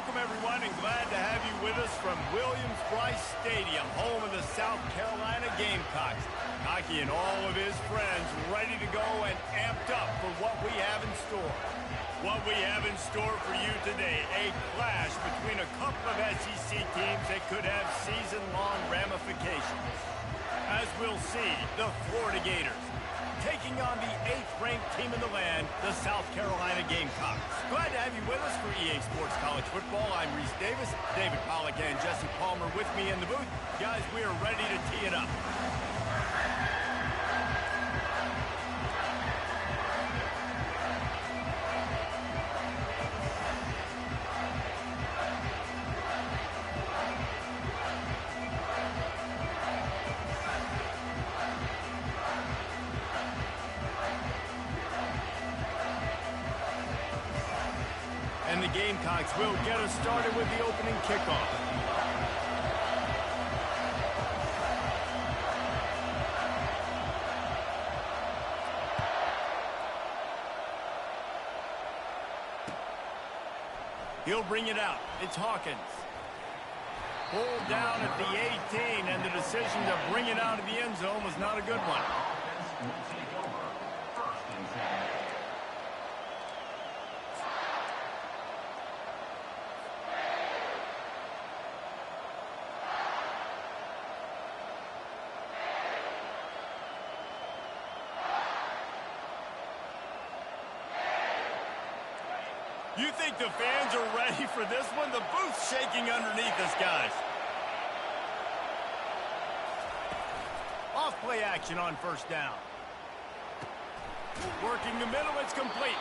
Welcome, everyone, and glad to have you with us from Williams-Brice Stadium, home of the South Carolina Gamecocks. Hockey and all of his friends ready to go and amped up for what we have in store. What we have in store for you today, a clash between a couple of SEC teams that could have season-long ramifications. As we'll see, the Florida Gators taking on the 8th-ranked team in the land, the South Carolina Gamecocks. Glad to have you with us for EA Sports College Football. I'm Reese Davis, David Pollack and Jesse Palmer with me in the booth. Guys, we are ready to tee it up. And the Gamecocks will get us started with the opening kickoff. He'll bring it out. It's Hawkins. Pulled down at the 18, and the decision to bring it out of the end zone was not a good one. You think the fans are ready for this one? The booth's shaking underneath us, guys. Off play action on first down. Working the middle, it's complete.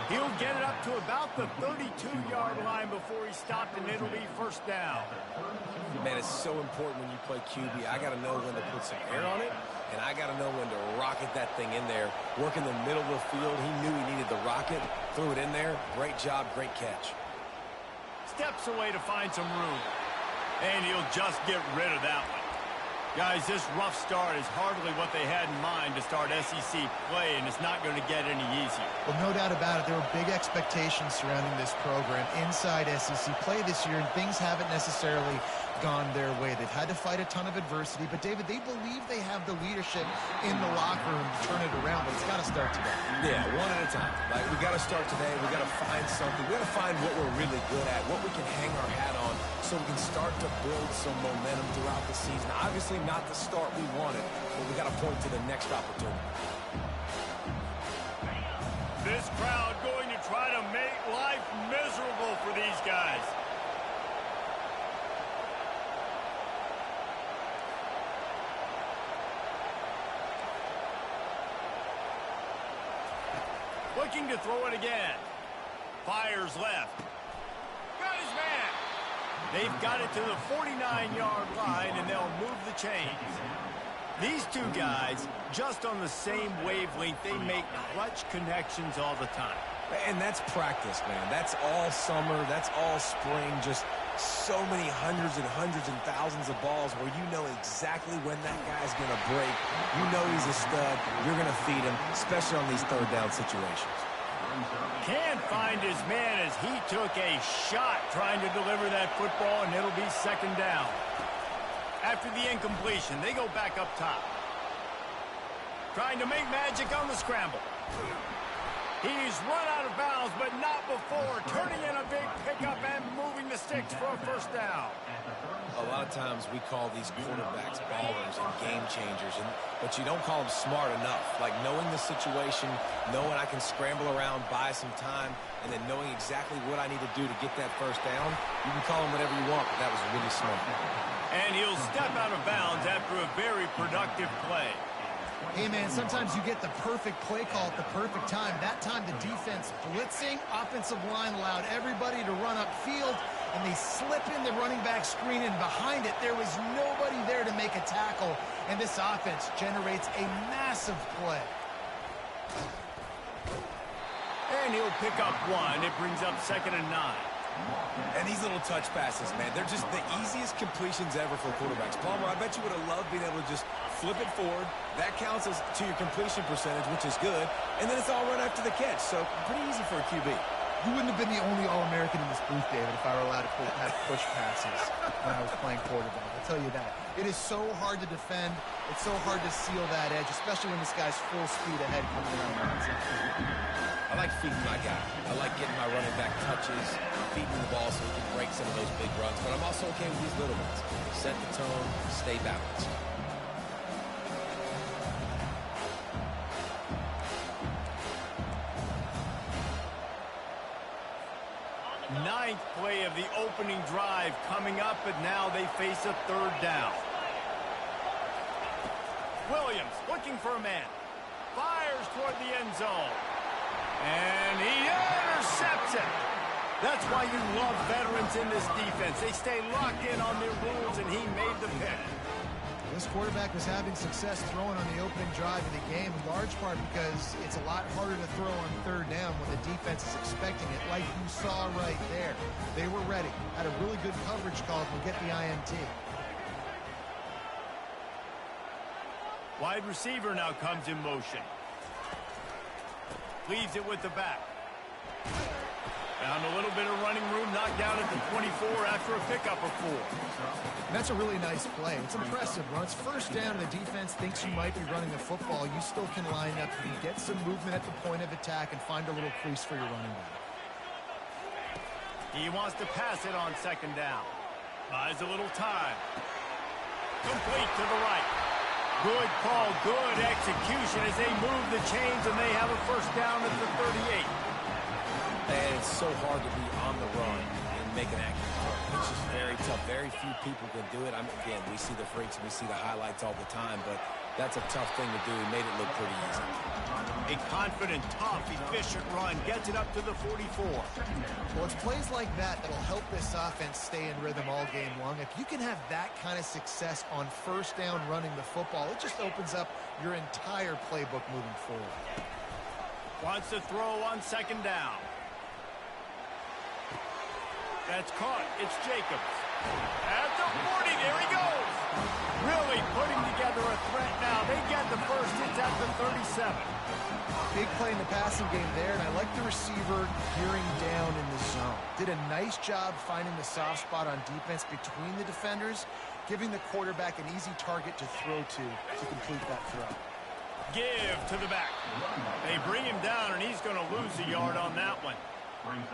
He'll get it up to about the 32-yard line before he's stopped, and it'll be first down. Man, it's so important when you play QB. I got to know when to put some air on it, and I got to know when to rocket that thing in there. Work in the middle of the field. He knew he needed the rocket, threw it in there. Great job, great catch. Steps away to find some room, and he'll just get rid of that one. Guys, this rough start is hardly what they had in mind to start SEC play, and it's not going to get any easier. Well, no doubt about it. There were big expectations surrounding this program inside SEC play this year, and things haven't necessarily gone their way. They've had to fight a ton of adversity, but David, they believe they have the leadership in the locker room to turn it around, but it's got to start today. Yeah, one at a time. Like, we got to start today. We got to find something. We got to find what we're really good at, what we can hang our hat on, so we can start to build some momentum throughout the season. Obviously not the start we wanted, but we got to point to the next opportunity. This crowd going to try to make life miserable for these guys. Looking to throw it again. Fires left. Got his man. They've got it to the 49-yard line, and they'll move the chains. These two guys, just on the same wavelength, they make clutch connections all the time. And that's practice, man. That's all summer. That's all spring. Just so many hundreds and thousands of balls where you know exactly when that guy's going to break. You know he's a stud. You're going to feed him, especially on these third down situations. Can't find his man as he took a shot trying to deliver that football, and it'll be second down. After the incompletion, they go back up top. Trying to make magic on the scramble. He's run out of bounds, but not before turning in a big pickup and moving the sticks for a first down. A lot of times we call these quarterbacks ballers and game changers, but you don't call them smart enough. Like knowing the situation, knowing I can scramble around, buy some time, and then knowing exactly what I need to do to get that first down. You can call them whatever you want, but that was really smart. And he'll step out of bounds after a very productive play. Hey, man, sometimes you get the perfect play call at the perfect time. That time the defense blitzing, offensive line allowed everybody to run upfield, and they slip in the running back screen, and behind it there was nobody there to make a tackle, and this offense generates a massive play. And he'll pick up one. It brings up 2nd and 9. And these little touch passes, man, they're just the easiest completions ever for quarterbacks. Palmer, I bet you would have loved being able to just flip it forward. That counts as to your completion percentage, which is good. And then it's all run after the catch, so pretty easy for a QB. You wouldn't have been the only All-American in this booth, David, if I were allowed to have push passes when I was playing quarterback. I'll tell you that. It is so hard to defend. It's so hard to seal that edge, especially when this guy's full speed ahead coming around the outside. I like feeding my guy. I like getting my running back touches, feeding the ball so he can break some of those big runs. But I'm also okay with these little ones. Set the tone, stay balanced. Ninth play of the opening drive coming up, but now they face a third down. Williams looking for a man. Fires toward the end zone. And he intercepts it. That's why you love veterans in this defense. They stay locked in on their rules, and he made the pick. This quarterback was having success throwing on the opening drive of the game, in large part because it's a lot harder to throw on third down when the defense is expecting it, like you saw right there. They were ready. Had a really good coverage call to get the INT. Wide receiver now comes in motion. Leaves it with the back. Found a little bit of running room, knocked down at the 24 after a pickup of 4. And that's a really nice play. It's impressive. When it's first down and the defense thinks you might be running the football, you still can line up and get some movement at the point of attack and find a little crease for your running back. He wants to pass it on second down. Buys a little time. Complete to the right. Good call, good execution as they move the chains, and they have a first down at the 38. And it's so hard to be on the run and make an accurate throw. It's just very tough. Very few people can do it. Again, we see the freaks and we see the highlights all the time, but that's a tough thing to do. He made it look pretty easy. A confident, tough, efficient run gets it up to the 44. Well, it's plays like that that'll help this offense stay in rhythm all game long. If you can have that kind of success on first down running the football, it just opens up your entire playbook moving forward. Wants to throw on second down. That's caught. It's Jacobs. At the 40, there he goes. Really putting together a threat now. They get the first. It's at the 37. Big play in the passing game there, and I like the receiver gearing down in the zone. Did a nice job finding the soft spot on defense between the defenders, giving the quarterback an easy target to throw to complete that throw. Give to the back. They bring him down, and he's going to lose a yard on that one.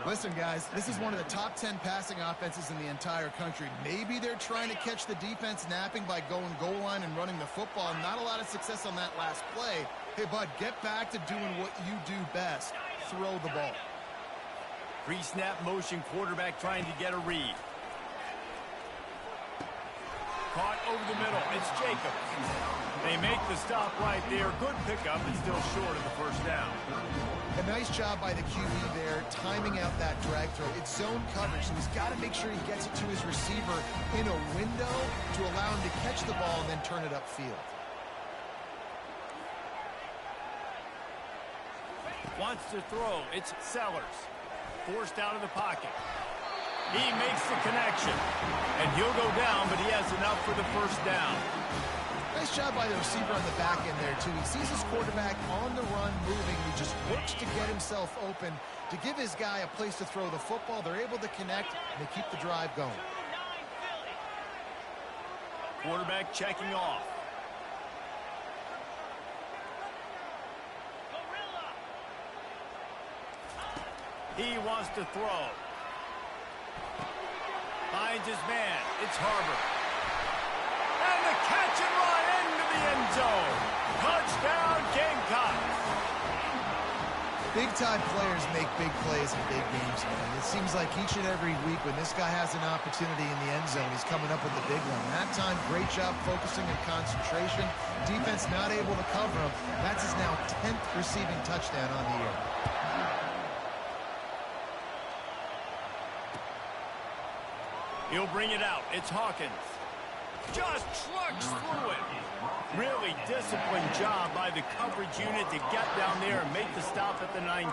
Listen, guys, this is one of the top 10 passing offenses in the entire country. Maybe they're trying to catch the defense napping by going goal line and running the football. Not a lot of success on that last play. Hey, bud, get back to doing what you do best. Throw the ball. Pre-snap motion, quarterback trying to get a read. Caught over the middle. It's Jacobs. They make the stop right there. Good pickup, and still short of the first down. A nice job by the QB there, timing out that drag throw. It's zone coverage, so he's got to make sure he gets it to his receiver in a window to allow him to catch the ball and then turn it upfield. Wants to throw. It's Sellers. Forced out of the pocket. He makes the connection. And he'll go down, but he has enough for the first down. Nice job by the receiver on the back end there, too. He sees his quarterback on the run moving. He just works to get himself open to give his guy a place to throw the football. They're able to connect, and they keep the drive going. Quarterback checking off. He wants to throw. Finds his man. It's Harbor. And the catch and run into the end zone. Touchdown, Gamecocks. Big-time players make big plays in big games, man. It seems like each and every week when this guy has an opportunity in the end zone, he's coming up with a big one. That time, great job focusing and concentration. Defense not able to cover him. That's his now 10th receiving touchdown on the year. He'll bring it out. It's Hawkins. Just trucks through it. Really disciplined job by the coverage unit to get down there and make the stop at the 19.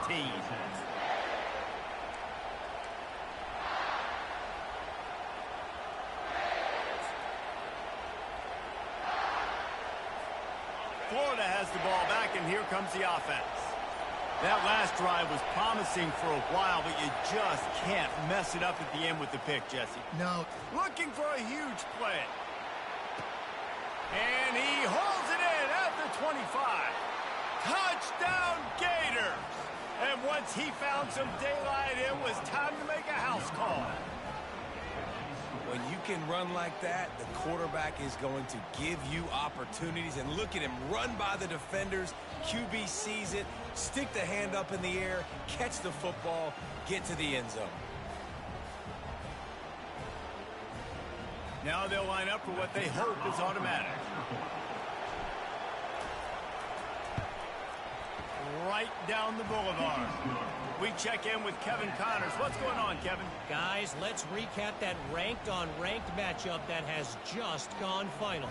Florida has the ball back, and here comes the offense. That last drive was promising for a while, but you just can't mess it up at the end with the pick, Jesse. No. Looking for a huge play. And he holds it in at the 25. Touchdown, Gator! And once he found some daylight, it was time to make a house call. When you can run like that, the quarterback is going to give you opportunities. And look at him run by the defenders. QB sees it, stick the hand up in the air, catch the football, get to the end zone. Now they'll line up for what they hope is automatic. Right down the boulevard. We check in with Kevin Connors. What's going on, Kevin? Guys, let's recap that ranked-on-ranked matchup that has just gone final.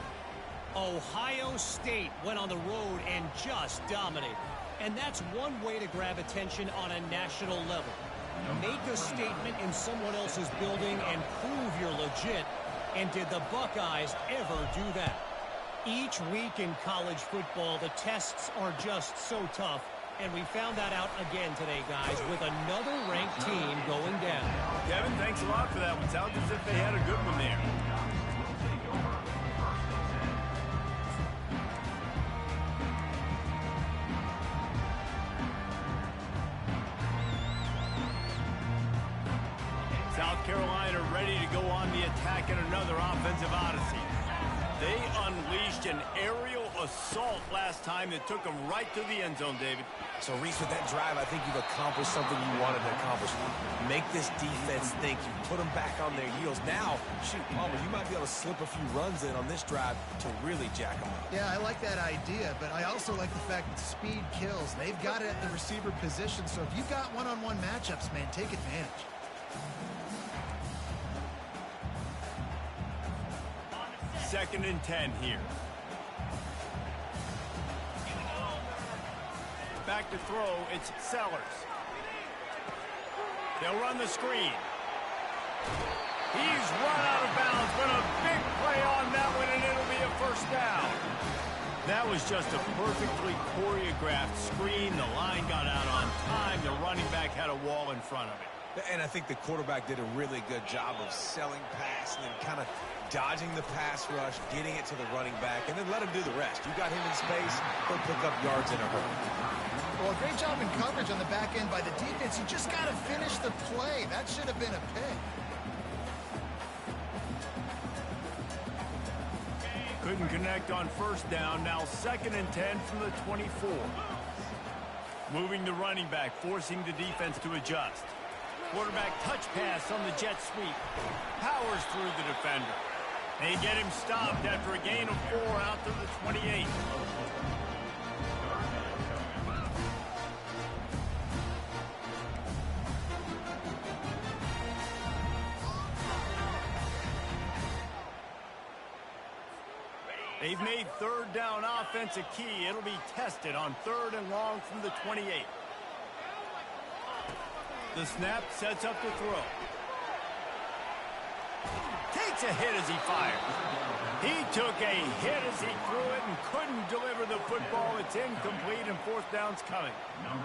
Ohio State went on the road and just dominated. And that's one way to grab attention on a national level. Make a statement in someone else's building and prove you're legit. And did the Buckeyes ever do that? Each week in college football, the tests are just so tough. And we found that out again today, guys, with another ranked team going down. Kevin, thanks a lot for that one. Sounds as if they had a good one there. South Carolina ready to go on the attack in another offensive odyssey. They unleashed an aerial assault last time that took them right to the end zone, David. So, Reese, with that drive, I think you've accomplished something you wanted to accomplish. Make this defense think. You put them back on their heels. Now, shoot, Palmer, you might be able to slip a few runs in on this drive to really jack them up. Yeah, I like that idea, but I also like the fact that speed kills. They've got it at the receiver position, so if you've got one-on-one matchups, man, take advantage. Second and 10 here. Back to throw, it's Sellers. They'll run the screen. He's run out of bounds, but a big play on that one, and it'll be a first down. That was just a perfectly choreographed screen. The line got out on time. The running back had a wall in front of it. And I think the quarterback did a really good job of selling pass and then kind of dodging the pass rush, getting it to the running back, and then let him do the rest. You got him in space, he'll pick up yards in a hurry. Well, a great job in coverage on the back end by the defense. You just got to finish the play. That should have been a pick. Couldn't connect on first down. Now second and 10 from the 24. Moving the running back, forcing the defense to adjust. Quarterback touch pass on the jet sweep. Powers through the defender. They get him stopped after a gain of 4 out to the 28. They've made third down offense a key. It'll be tested on third and long from the 28. The snap sets up the throw. Takes a hit as he fires. He took a hit as he threw it and couldn't deliver the football. It's incomplete and fourth down's coming.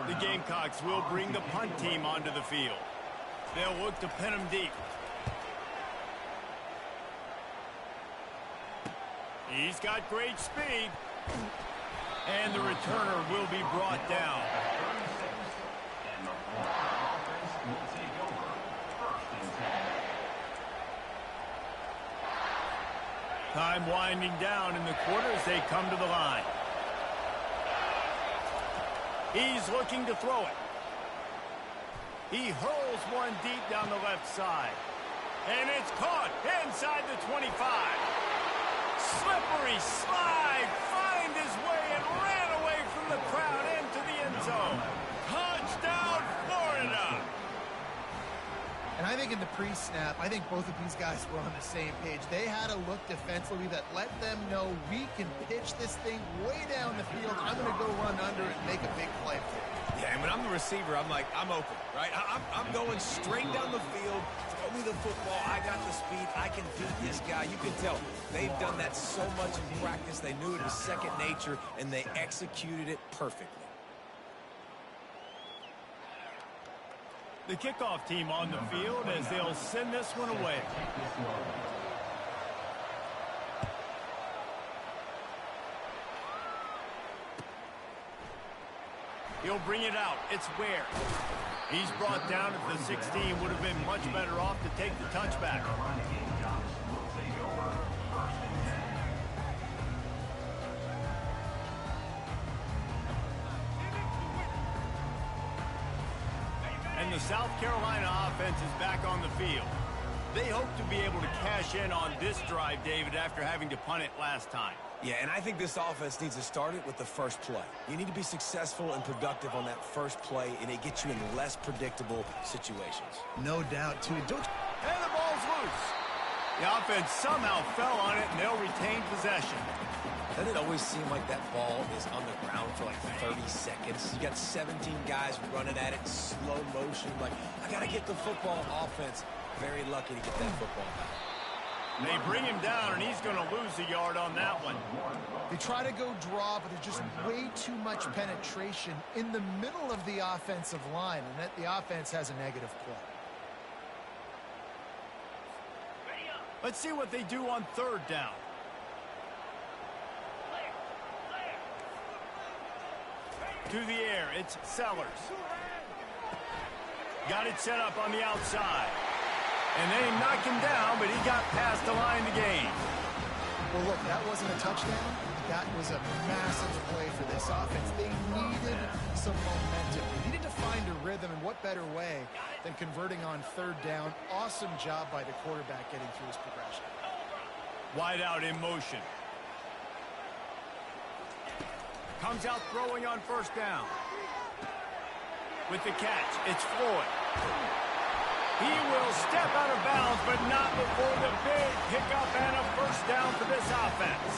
The Gamecocks will bring the punt team onto the field. They'll look to pin him deep. He's got great speed. And the returner will be brought down. Time winding down in the quarter as they come to the line. He's looking to throw it. He hurls one deep down the left side. And it's caught inside the 25. Slippery slide, find his way and ran away from the crowd into the end zone. Touchdown, Florida! And I think in the pre-snap, I think both of these guys were on the same page. They had a look defensively that let them know we can pitch this thing way down the field. I'm going to go run under it and make a big play for it. Yeah, and when I'm the receiver, I'm like, I'm open, right? I'm going straight down the field. Throw me the football. I got the speed. I can beat this guy. You can tell they've done that so much in practice. They knew it was second nature, and they executed it perfectly. The kickoff team on the field as they'll send this one away. He'll bring it out. It's Ware. He's brought down at the 16. Would have been much better off to take the touchback. And the South Carolina offense is back on the field. They hope to be able to cash in on this drive, David, after having to punt it last time. Yeah, and I think this offense needs to start it with the first play. You need to be successful and productive on that first play, and it gets you in less predictable situations. No doubt, too. And the ball's loose. The offense somehow fell on it, and they'll retain possession. Doesn't it always seem like that ball is on the ground for like 30 seconds? You got 17 guys running at it, slow motion. Like, I got to get the football. Offense, very lucky to get that football back. They bring him down, and he's going to lose a yard on that one. They try to go draw, but there's just way too much penetration in the middle of the offensive line, and that the offense has a negative play. Let's see what they do on third down. To the air, it's Sellers. Got it set up on the outside. And they knocked him down, but he got past the line to gain. Well, look, that wasn't a touchdown. That was a massive play for this offense. They needed some momentum. They needed to find a rhythm, and what better way than converting on third down. Awesome job by the quarterback getting through his progression. Wide out in motion. Comes out throwing on first down. With the catch, it's Floyd. He will step out of bounds, but not before the big pickup and a first down for this offense.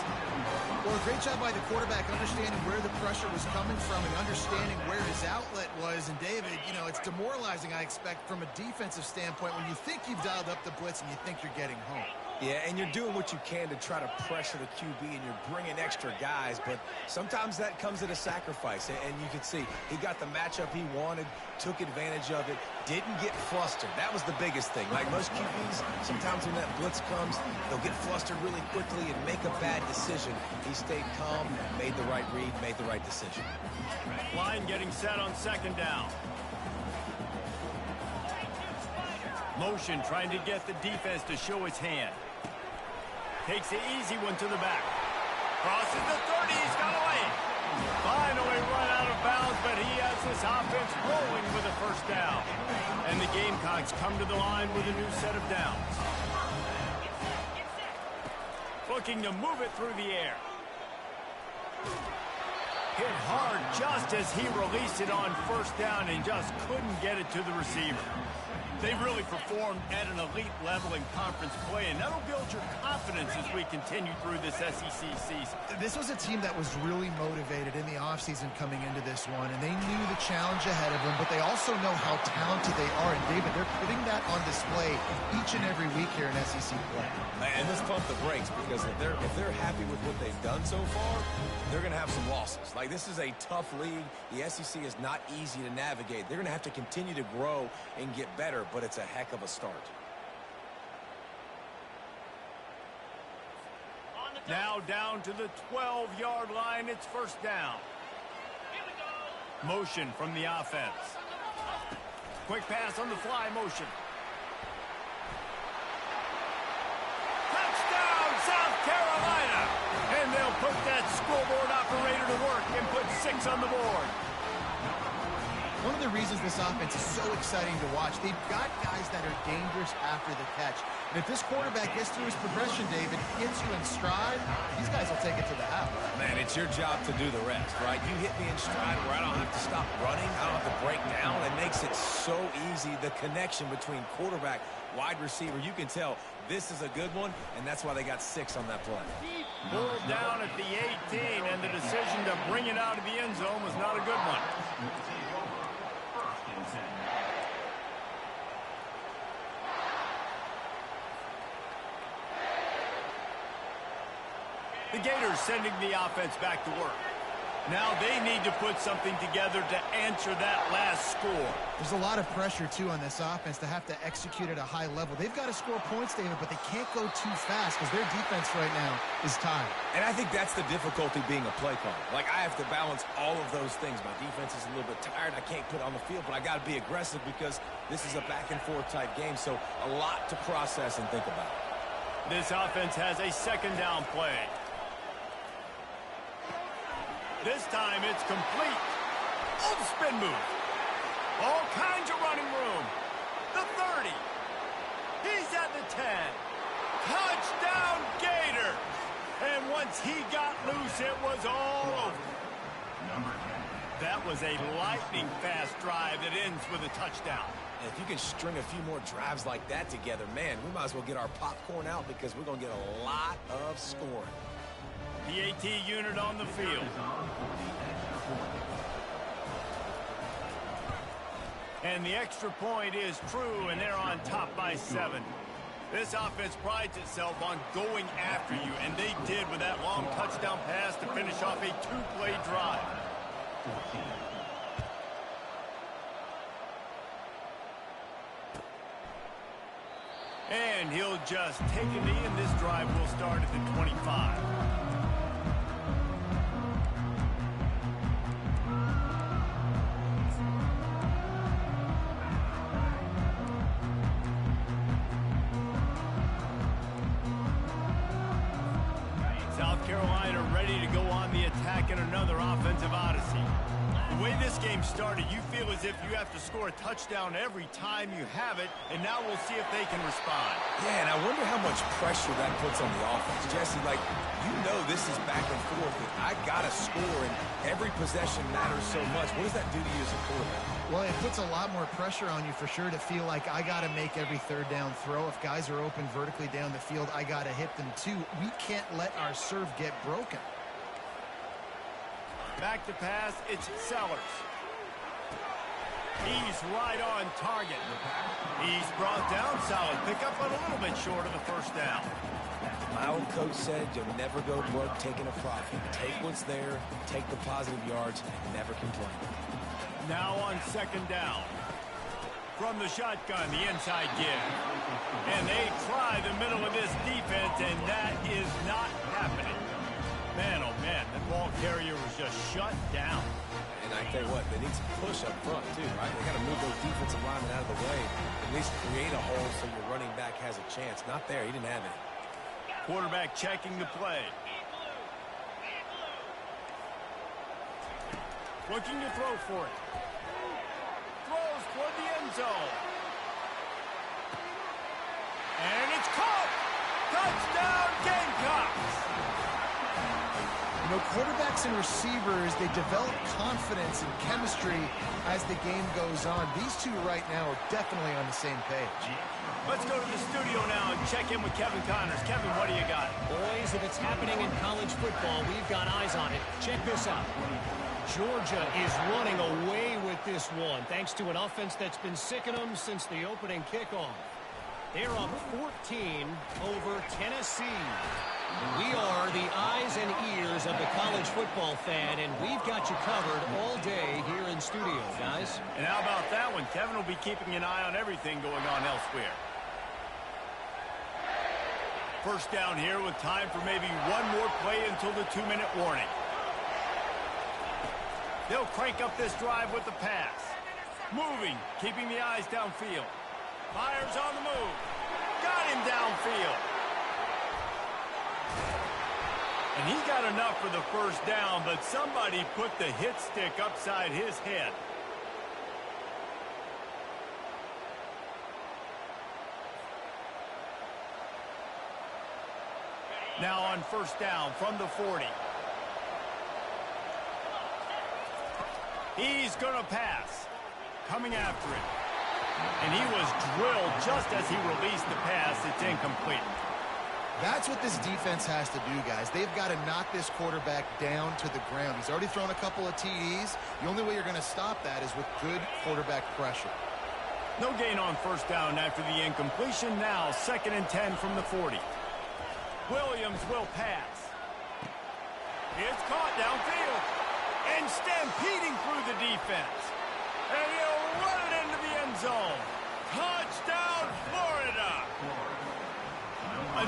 Well, a great job by the quarterback understanding where the pressure was coming from and understanding where his outlet was. And, David, you know, it's demoralizing, I expect, from a defensive standpoint when you think you've dialed up the blitz and you think you're getting home. Yeah, and you're doing what you can to try to pressure the QB, and you're bringing extra guys, but sometimes that comes at a sacrifice. And you can see he got the matchup he wanted, took advantage of it, didn't get flustered. That was the biggest thing. Like most QBs, sometimes when that blitz comes, they'll get flustered really quickly and make a bad decision. He stayed calm, made the right read, made the right decision. Line getting set on second down. Motion trying to get the defense to show his hand. Takes the easy one to the back. Crosses the 30. He's got away. Finally run out of bounds, but he has this offense rolling with a first down. And the Gamecocks come to the line with a new set of downs. Looking to move it through the air. Hit hard just as he released it on first down and just couldn't get it to the receiver. They've really performed at an elite level in conference play, and that'll build your confidence as we continue through this SEC season. This was a team that was really motivated in the offseason coming into this one, and they knew the challenge ahead of them, but they also know how talented they are. And, David, they're putting that on display each and every week here in SEC play. And let's pump the brakes, because if they're happy with what they've done so far, they're going to have some losses. Like, this is a tough league. The SEC is not easy to navigate. They're going to have to continue to grow and get better, but it's a heck of a start. Now down to the 12-yard line. It's first down. Motion from the offense. Quick pass on the fly motion. Touchdown, South Carolina! And they'll put that scoreboard operator to work and put 6 on the board. One of the reasons this offense is so exciting to watch, they've got guys that are dangerous after the catch. And if this quarterback gets through his progression, David, gets you in stride, these guys will take it to the house. Man, it's your job to do the rest, right? You hit me in stride where I don't have to stop running. I don't have to break down. It makes it so easy. The connection between quarterback, wide receiver, you can tell this is a good one, and that's why they got 6 on that play. Pulled down at the 18, and the decision to bring it out of the end zone was not a good one. The Gators sending the offense back to work. Now they need to put something together to answer that last score. There's a lot of pressure, too, on this offense to have to execute at a high level. They've got to score points, David, but they can't go too fast because their defense right now is tired. And I think that's the difficulty being a play caller. Like, I have to balance all of those things. My defense is a little bit tired. I can't put on the field, but I got to be aggressive because this is a back-and-forth type game, so a lot to process and think about. This offense has a second down play. This time it's complete. Oh, the spin move. All kinds of running room. The 30. He's at the 10. Touchdown, Gator. And once he got loose, it was all over. That was a lightning-fast drive that ends with a touchdown. And if you can string a few more drives like that together, man, we might as well get our popcorn out because we're going to get a lot of scoring. The AT unit on the field. And the extra point is true, and they're on top by 7. This offense prides itself on going after you, and they did with that long touchdown pass to finish off a 2-play drive. And he'll just take a knee, and this drive will start at the 25. South Carolina ready to go on the attack in another offensive odyssey. The way this game started, you feel as if you have to score a touchdown every time you have it, and now we'll see if they can respond. Yeah, and I wonder how much pressure that puts on the offense. Jesse, like, you know this is back and forth, and I got to score, and every possession matters so much. What does that do to you as a quarterback? Well, it puts a lot more pressure on you for sure to feel like I got to make every third down throw. If guys are open vertically down the field, I got to hit them too. We can't let our serve get broken. Back to pass, it's Sellers. He's right on target. He's brought down solid. Pick up a little bit short of the first down. My old coach said you'll never go broke taking a profit. Take what's there, take the positive yards, and never complain. Now on second down. From the shotgun, the inside give. And they try the middle of this defense, and that is not happening. Man, oh man, that ball carrier was just shut down. And I tell you what, they need some push up front too, right? They got to move those defensive linemen out of the way. At least create a hole so your running back has a chance. Not there, he didn't have it. Quarterback checking the play. Looking to throw for it. Throws toward the end zone. And it's caught! Touchdown, Gamecocks! You know, quarterbacks and receivers, they develop confidence and chemistry as the game goes on. These two right now are definitely on the same page. Let's go to the studio now and check in with Kevin Connors. Kevin, what do you got? Boys, if it's happening in college football, we've got eyes on it. Check this out. Georgia is running away with this one, thanks to an offense that's been sicking them since the opening kickoff. They're up 14 over Tennessee. We are the eyes and ears of the college football fan, and we've got you covered all day here in studio, guys. And how about that one? Kevin will be keeping an eye on everything going on elsewhere. First down here with time for maybe one more play until the 2-minute warning. They'll crank up this drive with the pass. Moving, keeping the eyes downfield. Fires on the move. Got him downfield. And he got enough for the first down, but somebody put the hit stick upside his head. Now on first down from the 40. He's going to pass. Coming after it. And he was drilled just as he released the pass. It's incomplete. That's what this defense has to do, guys. They've got to knock this quarterback down to the ground. He's already thrown a couple of TDs. The only way you're going to stop that is with good quarterback pressure. No gain on first down after the incompletion. Now 2nd and 10 from the 40. Williams will pass. It's caught downfield. And stampeding through the defense. And he'll run it into the end zone. Touchdown, Florida!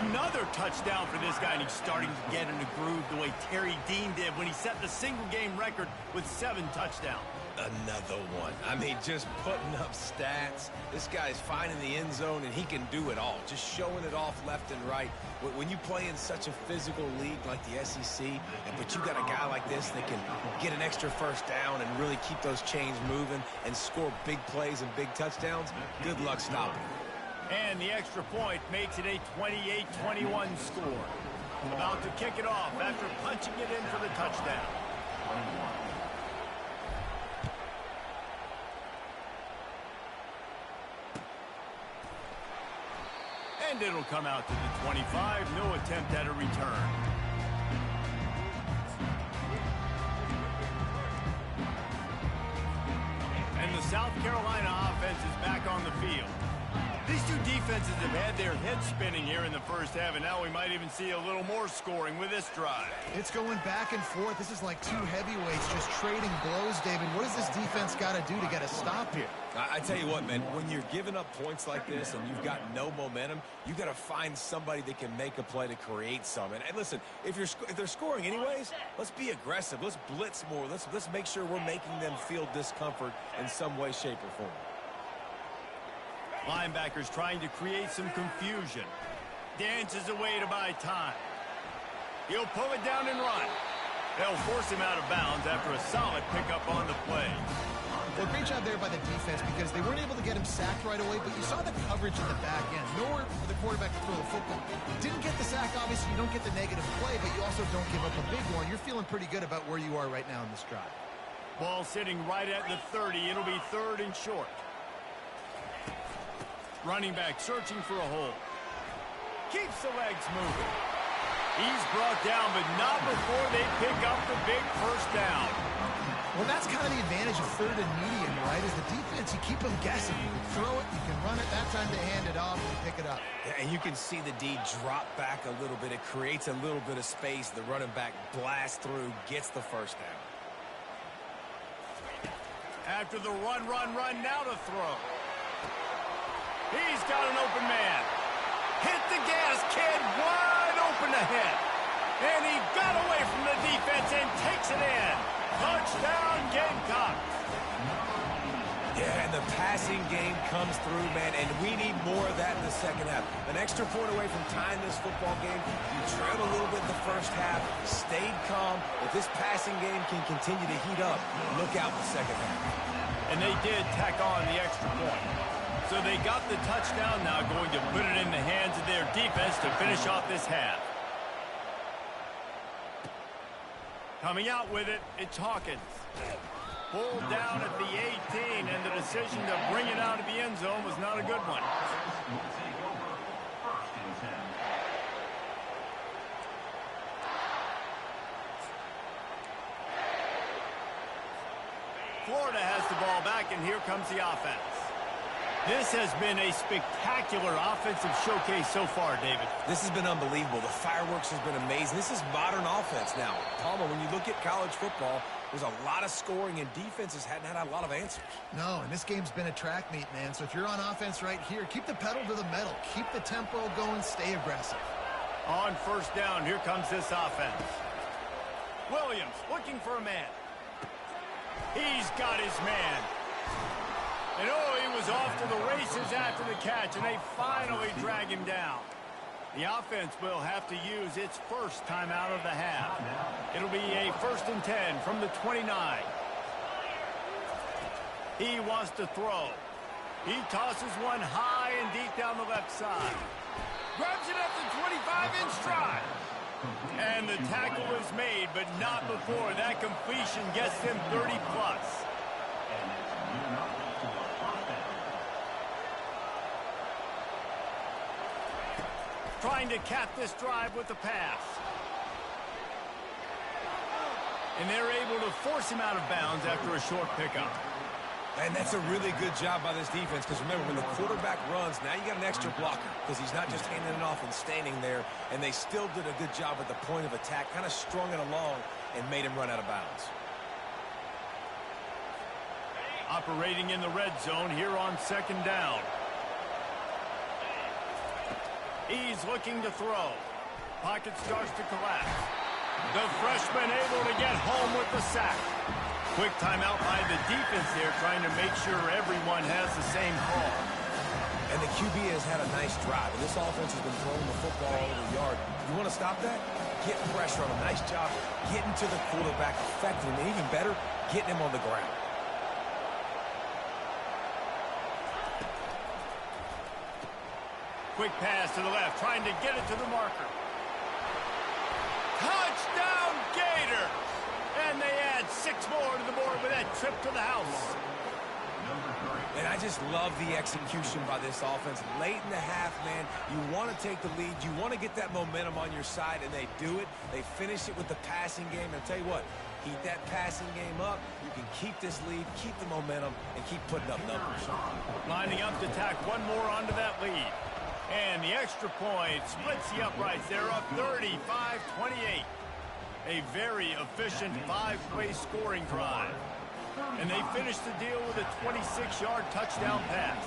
Another touchdown for this guy, and he's starting to get in a groove the way Terry Dean did when he set the single-game record with 7 touchdowns. Another one. I mean, just putting up stats. This guy's finding the end zone, and he can do it all. Just showing it off left and right. When you play in such a physical league like the SEC, but you got a guy like this that can get an extra first down and really keep those chains moving and score big plays and big touchdowns, good luck stopping him. And the extra point makes it a 28-21 score. About to kick it off after punching it in for the touchdown. And it'll come out to the 25. No attempt at a return. And the South Carolina offense is back on the field. These two defenses have had their heads spinning here in the first half, and now we might even see a little more scoring with this drive. It's going back and forth. This is like two heavyweights just trading blows, David. What does this defense got to do to get a stop here? I tell you what, man, when you're giving up points like this and you've got no momentum, you got to find somebody that can make a play to create some. And listen, if they're scoring anyways, let's be aggressive. Let's blitz more. Let's make sure we're making them feel discomfort in some way, shape, or form. Linebackers trying to create some confusion. Dances away to buy time. He'll pull it down and run. They'll force him out of bounds after a solid pickup on the play. Well, great job there by the defense because they weren't able to get him sacked right away, but you saw the coverage in the back end. Nowhere for the quarterback to throw the football. Didn't get the sack, obviously. You don't get the negative play, but you also don't give up a big one. You're feeling pretty good about where you are right now in this drive. Ball sitting right at the 30. It'll be 3rd and short. Running back searching for a hole. Keeps the legs moving. He's brought down, but not before they pick up the big first down. Well, that's kind of the advantage of 3rd and medium, right? Is the defense, you keep them guessing. You can throw it, you can run it. That time they hand it off and pick it up. Yeah, and you can see the D drop back a little bit. It creates a little bit of space. The running back blasts through, gets the first down. After the run, now to throw. He's got an open man. Hit the gas, kid, wide open ahead. And he got away from the defense and takes it in. Touchdown, Gamecocks. Yeah, and the passing game comes through, man, and we need more of that in the second half. An extra point away from tying this football game. You trailed a little bit in the first half, stayed calm. If this passing game can continue to heat up, look out in the second half. And they did tack on the extra point. So they got the touchdown, now going to put it in the hands of their defense to finish off this half. Coming out with it, it's Hawkins. Pulled down at the 18, and the decision to bring it out of the end zone was not a good one. Florida has the ball back, and here comes the offense. This has been a spectacular offensive showcase so far, David. This has been unbelievable. The fireworks has been amazing. This is modern offense now. Palmer, when you look at college football, there's a lot of scoring, and defenses hadn't had a lot of answers. No, and this game's been a track meet, man. So if you're on offense right here, keep the pedal to the metal. Keep the tempo going. Stay aggressive. On first down, here comes this offense. Williams looking for a man. He's got his man. And oh, he was off to the races after the catch, and they finally drag him down. The offense will have to use its first timeout of the half. It'll be a 1st and 10 from the 29. He wants to throw. He tosses one high and deep down the left side. Grabs it at the 25 in stride. And the tackle is made, but not before that completion gets them 30-plus. Trying to cap this drive with the pass. And they're able to force him out of bounds after a short pickup. And that's a really good job by this defense, because remember, when the quarterback runs, now you got an extra blocker, because he's not just handing it off and standing there, and they still did a good job at the point of attack, kind of strung it along and made him run out of bounds. Operating in the red zone here on second down. He's looking to throw. Pocket starts to collapse. The freshman able to get home with the sack. Quick timeout by the defense there, trying to make sure everyone has the same call. And the QB has had a nice drive, and this offense has been throwing the football all over the yard. You want to stop that? Get pressure on him. Nice job getting to the quarterback, affecting him, and even better, getting him on the ground. Quick pass to the left, trying to get it to the marker. Touchdown, Gator! And they add 6 more to the board with that trip to the house. And I just love the execution by this offense. Late in the half, man, you want to take the lead. You want to get that momentum on your side, and they do it. They finish it with the passing game. And I'll tell you what, keep that passing game up. You can keep this lead, keep the momentum, and keep putting up numbers. Lining up to tack one more onto that lead. And the extra point splits the uprights. They're up 35-28. A very efficient 5-play scoring drive. And they finish the deal with a 26-yard touchdown pass.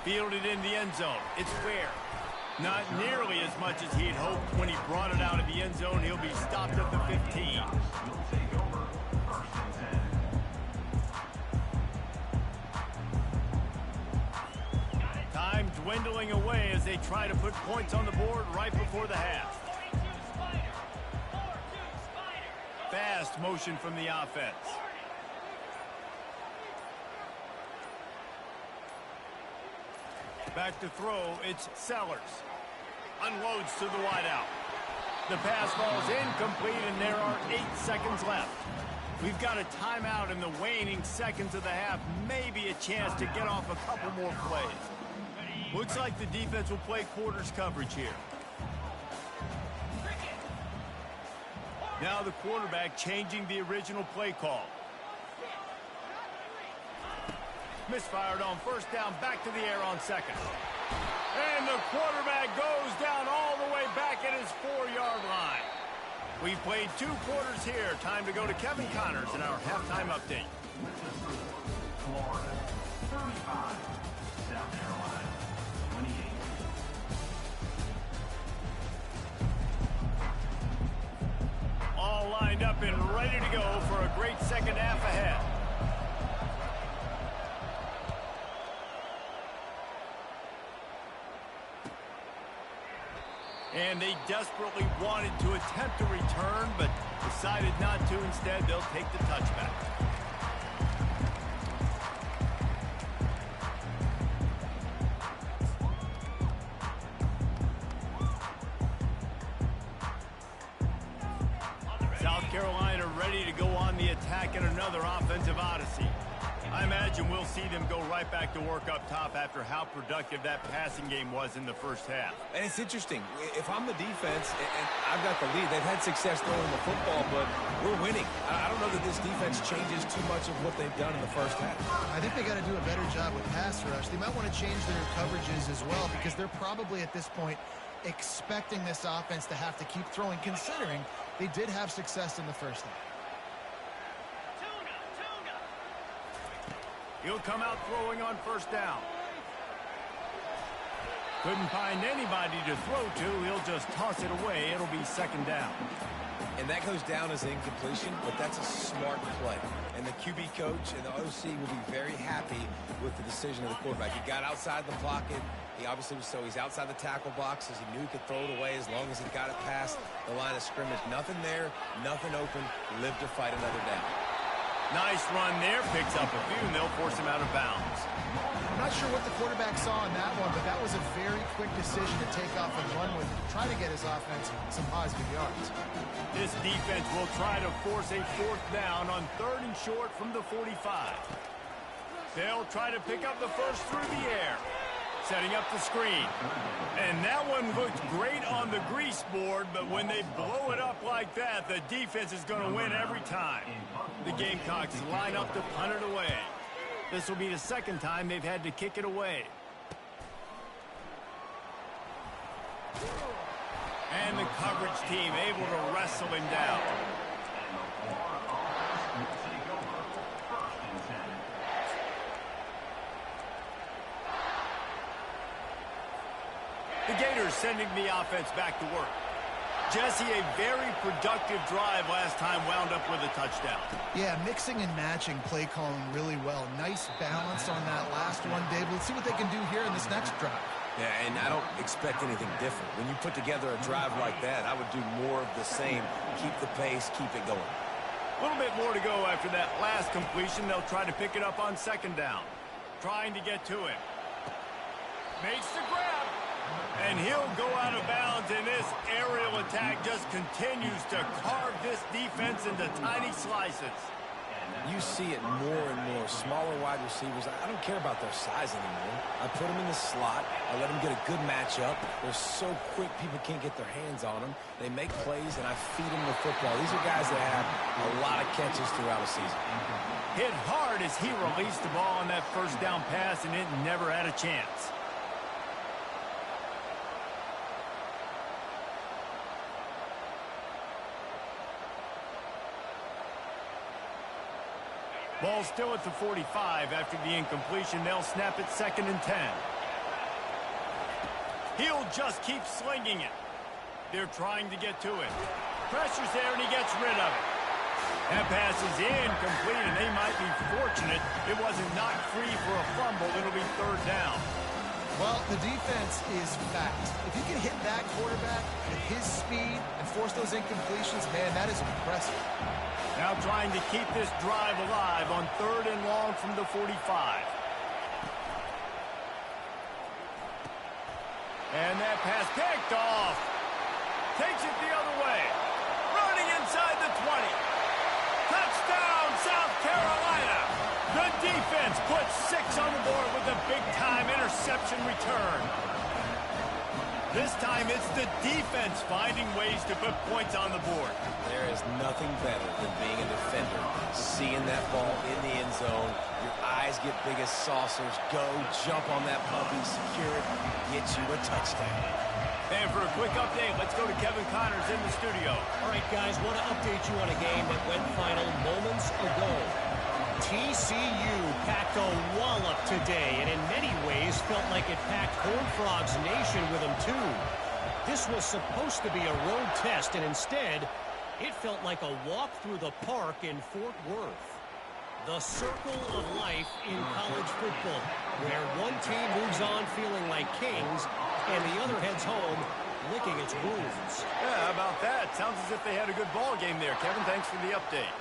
Fielded in the end zone. It's fair. Not nearly as much as he'd hoped when he brought it out of the end zone. He'll be stopped at the 15. Time dwindling away as they try to put points on the board right before the half. Fast motion from the offense. Back to throw, it's Sellers. Unloads to the wideout. The pass falls incomplete, and there are 8 seconds left. We've got a timeout in the waning seconds of the half. Maybe a chance to get off a couple more plays. Looks like the defense will play quarters coverage here. Now the quarterback changing the original play call. Misfired on first down, back to the air on second. And the quarterback goes down all the way back at his 4-yard line. We've played 2 quarters here. Time to go to Kevin Connors in our halftime update. Florida, 35. South Carolina, 28. All lined up and ready to go for a great second half ahead. And they desperately wanted to attempt a return, but decided not to. Instead, they'll take the touchback. South Carolina ready to go on the attack in another offensive odyssey. I imagine we'll see them go right back to work up top after how productive that passing game was in the first half. And it's interesting. If I'm the defense and I've got the lead, they've had success throwing the football, but we're winning. I don't know that this defense changes too much of what they've done in the first half. I think they got to do a better job with pass rush. They might want to change their coverages as well, because they're probably at this point expecting this offense to have to keep throwing, considering they did have success in the first half. He'll come out throwing on first down. Couldn't find anybody to throw to. He'll just toss it away. It'll be second down. And that goes down as incompletion, but that's a smart play. And the QB coach and the OC will be very happy with the decision of the quarterback. He got outside the pocket. He obviously was he's outside the tackle box, as he knew he could throw it away as long as he got it past the line of scrimmage. Nothing there, nothing open. Live to fight another down. Nice run there. Picks up a few, and they'll force him out of bounds. I'm not sure what the quarterback saw in that one, but that was a very quick decision to take off and run with it, to try to get his offense some positive yards. This defense will try to force a 4th down on 3rd and short from the 45. They'll try to pick up the first through the air. Setting up the screen. And that one looked great on the grease board, but when they blow it up like that, the defense is going to win every time. The Gamecocks line up to punt it away. This will be the 2nd time they've had to kick it away. man-to-man coverage team able to wrestle him down. The Gators sending the offense back to work. Jesse, a very productive drive last time wound up with a touchdown. Yeah, mixing and matching play calling really well. Nice balance on that last one, Dave. Let's see what they can do here in this next drive. Yeah, and I don't expect anything different. When you put together a drive like that, I would do more of the same. Keep the pace, keep it going. A little bit more to go after that last completion. They'll try to pick it up on second down. Trying to get to him. Makes the grab. And he'll go out of bounds, and this aerial attack just continues to carve this defense into tiny slices. You see it more and more. Smaller wide receivers, I don't care about their size anymore. I put them in the slot. I let them get a good matchup. They're so quick, people can't get their hands on them. They make plays, and I feed them the football. These are guys that have a lot of catches throughout a season. Hit hard as he released the ball on that first down pass, and it never had a chance. Ball still at the 45 after the incompletion. They'll snap it 2nd and 10. He'll just keep slinging it. They're trying to get to it. Pressure's there, and he gets rid of it. That pass is incomplete, and they might be fortunate it wasn't knocked free for a fumble. It'll be 3rd down. Well, the defense is fast. If you can hit that quarterback with his speed and force those incompletions, man, that is impressive. Now trying to keep this drive alive on 3rd and long from the 45. And that pass picked off. Takes it the other way. Running inside the 20. Touchdown, South Carolina. The defense puts 6 on the board with a big-time interception return. This time it's the defense finding ways to put points on the board. There is nothing better than being a defender, seeing that ball in the end zone. Your eyes get big as saucers. Go, jump on that puppy, secure it, get you a touchdown. And for a quick update, let's go to Kevin Connors in the studio. All right, guys, want to update you on a game that went final moments ago. TCU packed a wallop today, and in many ways felt like it packed Horned Frogs Nation with them too. This was supposed to be a road test, and instead, it felt like a walk through the park in Fort Worth. The circle of life in college football, where one team moves on feeling like kings, and the other heads home licking its wounds. Yeah, how about that? Sounds as if they had a good ball game there. Kevin, thanks for the update.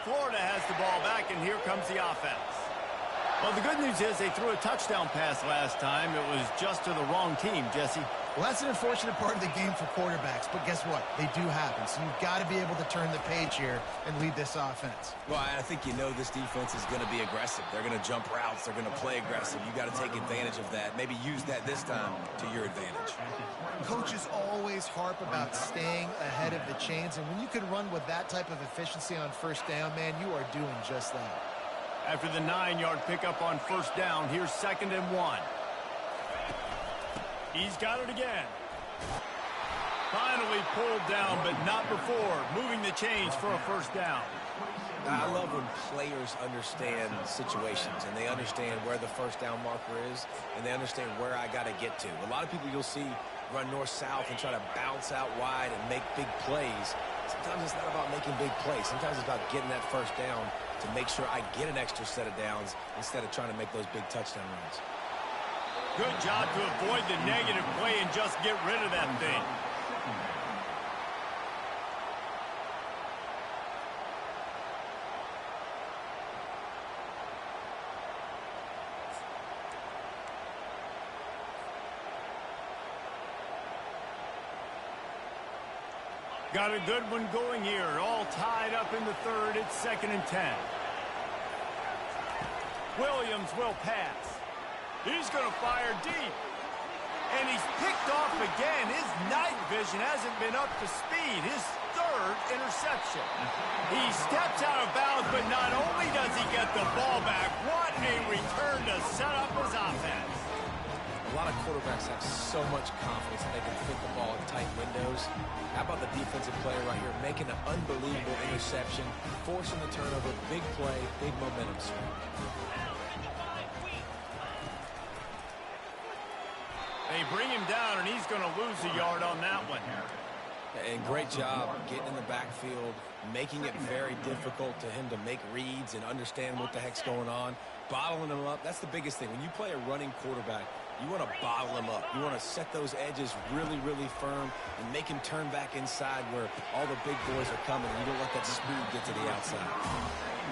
Florida has the ball back, and here comes the offense. Well, the good news is they threw a touchdown pass last time. It was just to the wrong team, Jesse. Well, that's an unfortunate part of the game for quarterbacks, but guess what? They do happen, so you've got to be able to turn the page here and lead this offense. Well, I think you know this defense is going to be aggressive. They're going to jump routes. They're going to play aggressive. You got to take advantage of that. Maybe use that this time to your advantage. Coaches always harp about staying ahead of the chains, and when you can run with that type of efficiency on first down, man, you are doing just that. After the 9-yard pickup on first down, here's 2nd and 1. He's got it again. Finally pulled down, but not before. Moving the chains for a first down. I love when players understand situations and they understand where the first down marker is and they understand where I got to get to. A lot of people you'll see run north-south and try to bounce out wide and make big plays. Sometimes it's not about making big plays. Sometimes it's about getting that first down to make sure I get an extra set of downs instead of trying to make those big touchdown runs. Good job to avoid the negative play and just get rid of that thing. Got a good one going here. All tied up in the 3rd. It's 2nd and 10. Williams will pass. He's going to fire deep. And he's picked off again. His night vision hasn't been up to speed. His 3rd third interception. He steps out of bounds, but not only does he get the ball back, what a return to set up his offense. A lot of quarterbacks have so much confidence that they can fit the ball in tight windows. How about the defensive player right here making an unbelievable interception, forcing the turnover, big play, big momentum swing. They bring him down, and he's going to lose a yard on that one. And great job getting in the backfield, making it very difficult to him to make reads and understand what the heck's going on, bottling him up. That's the biggest thing. When you play a running quarterback, you want to bottle him up. You want to set those edges really, really firm and make him turn back inside where all the big boys are coming. You don't let that speed get to the outside.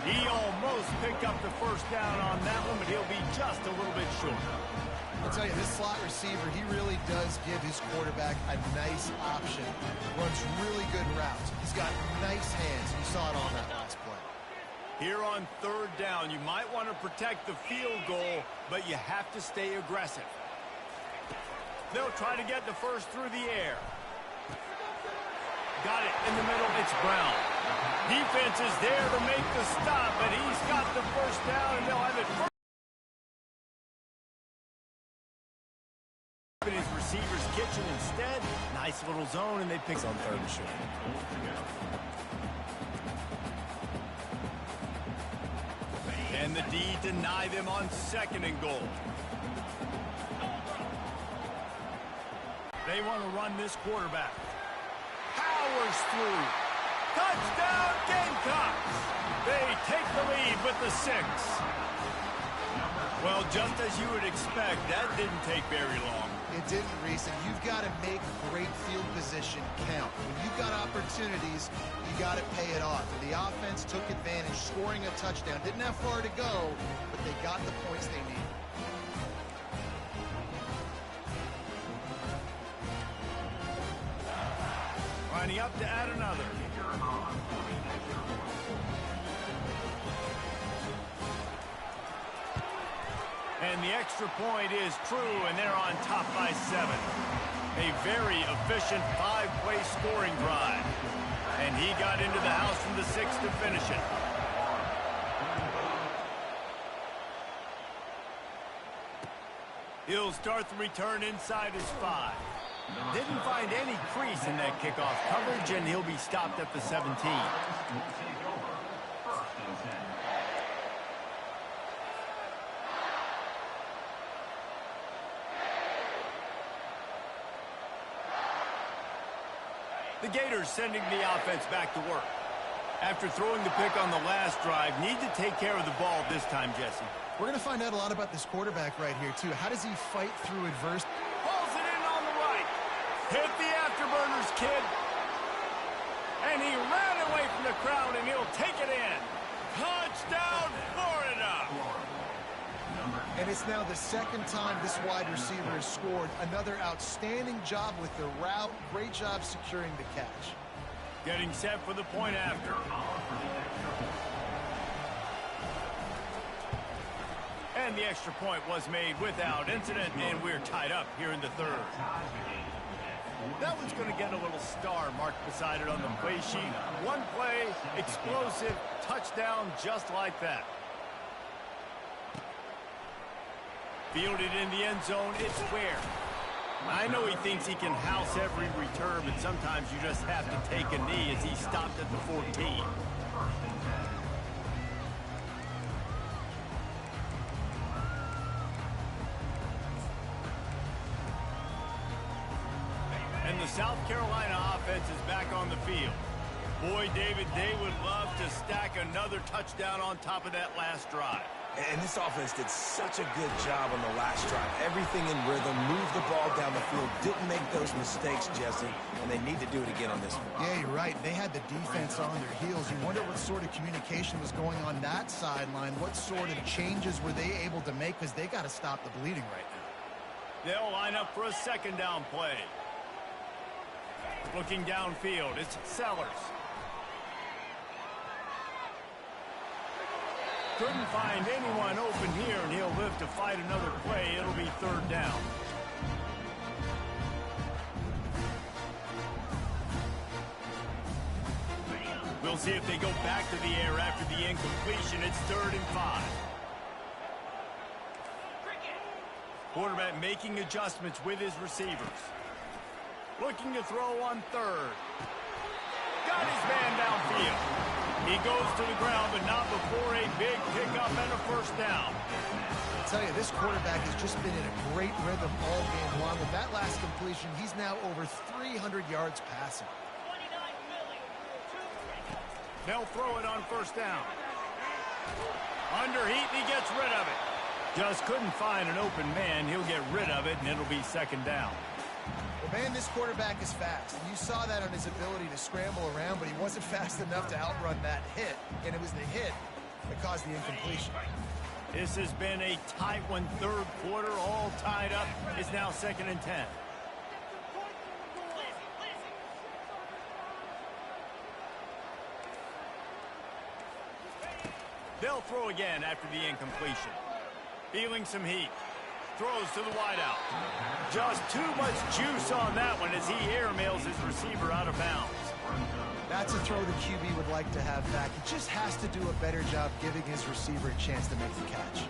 He almost picked up the first down on that one, but he'll be just a little bit short. I'll tell you, this slot receiver, he really does give his quarterback a nice option. Runs really good routes. He's got nice hands. You saw it on that last play. Here on third down, you might want to protect the field goal, but you have to stay aggressive. They'll try to get the first through the air. Got it in the middle. It's Brown. Defense is there to make the stop, but he's got the first down, and they'll have it first. His receiver's kitchen instead. Nice little zone, and they pick on third and short. And the D deny them on second and goal. They want to run this quarterback. Powers through. Touchdown, Gamecocks! They take the lead with the 6. Well, just as you would expect, that didn't take very long. It didn't, Reese, and you've got to make great field position count. When you've got opportunities, you got to pay it off. And the offense took advantage, scoring a touchdown. Didn't have far to go, but they got the points they needed. Lining up to add another. And the extra point is true, and they're on top by 7. A very efficient 5-play scoring drive. And he got into the house from the 6 to finish it. He'll start the return inside his 5. Didn't find any crease in that kickoff coverage, and he'll be stopped at the 17. The Gators sending the offense back to work. After throwing the pick on the last drive, need to take care of the ball this time, Jesse. We're going to find out a lot about this quarterback right here, too. How does he fight through adversity? Pulls it in on the right. Hit the afterburners, kid. And he ran away from the crowd, and he'll take it in. Touchdown, Florida. And it's now the second time this wide receiver has scored. Another outstanding job with the route. Great job securing the catch. Getting set for the point after. And the extra point was made without incident, and we're tied up here in the third. That one's going to get a little star marked beside it on the play sheet. One play, explosive, touchdown just like that. Fielded in the end zone, it's Ware. I know he thinks he can house every return, but sometimes you just have to take a knee as he stopped at the 14. And the South Carolina offense is back on the field. Boy, David, they would love to stack another touchdown on top of that last drive. And this offense did such a good job on the last drive. Everything in rhythm, moved the ball down the field, didn't make those mistakes, Jesse, and they need to do it again on this one. Yeah, you're right. They had the defense on their heels. You wonder what sort of communication was going on that sideline. What sort of changes were they able to make, because they got to stop the bleeding right now. They'll line up for a second down play. Looking downfield, it's Sellers. Couldn't find anyone open here, and he'll live to fight another play. It'll be third down. We'll see if they go back to the air after the incompletion. It's 3rd and 5. Quarterback making adjustments with his receivers. Looking to throw on 3rd. Got his man downfield. He goes to the ground, but not before a big pickup and a 1st down. I tell you, this quarterback has just been in a great rhythm all game long. With that last completion, he's now over 300 yards passing. They'll throw it on 1st down. Under heat, he gets rid of it. Just couldn't find an open man. He'll get rid of it, and it'll be 2nd down. Well, man, this quarterback is fast. And you saw that on his ability to scramble around, but he wasn't fast enough to outrun that hit. And it was the hit that caused the incompletion. This has been a tight one. 3rd quarter, all tied up. It's now 2nd and 10. They'll throw again after the incompletion. Feeling some heat. Throws to the wideout. Just too much juice on that one as he airmails his receiver out of bounds. That's a throw the QB would like to have back. He just has to do a better job giving his receiver a chance to make the catch.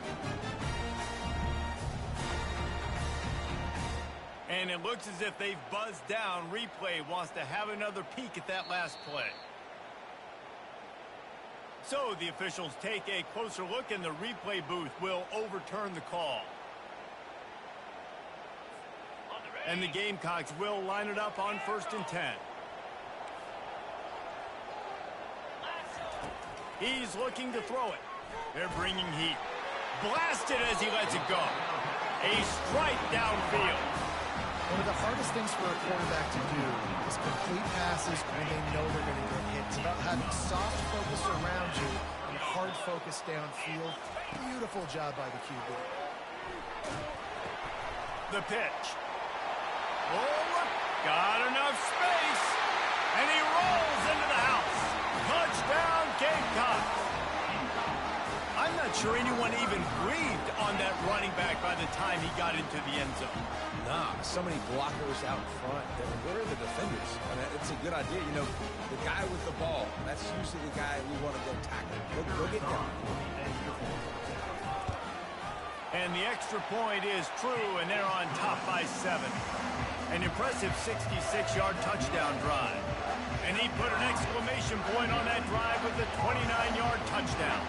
And it looks as if they've buzzed down. Replay wants to have another peek at that last play. So the officials take a closer look, and the replay booth will overturn the call. And the Gamecocks will line it up on 1st and 10. He's looking to throw it. They're bringing heat. Blasted as he lets it go. A strike downfield. One of the hardest things for a quarterback to do is complete passes when they know they're going to get hit. It's about having soft focus around you and hard focus downfield. Beautiful job by the QB. The pitch. Oh, got enough space. And he rolls into the house. Touchdown, Gamecocks. I'm not sure anyone even breathed on that running back by the time he got into the end zone. Nah, so many blockers out front. Where are the defenders? I mean, it's a good idea. You know, the guy with the ball, that's usually the guy we want to go tackle. Go get him. And the extra point is true, and they're on top by 7. An impressive 66-yard touchdown drive. And he put an exclamation point on that drive with a 29-yard touchdown.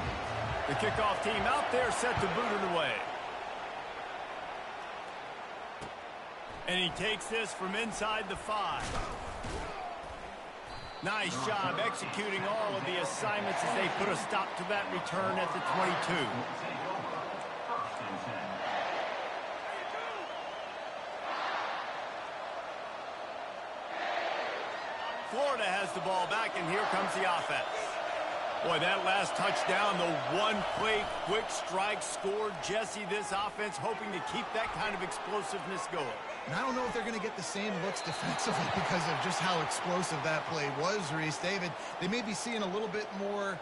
The kickoff team out there set to boot it away. And he takes this from inside the 5. Nice job executing all of the assignments as they put a stop to that return at the 22. Florida has the ball back, and here comes the offense. Boy, that last touchdown, the one-play quick strike scored. Jesse, this offense hoping to keep that kind of explosiveness going. And I don't know if they're going to get the same looks defensively because of just how explosive that play was, Reese. David, they may be seeing a little bit more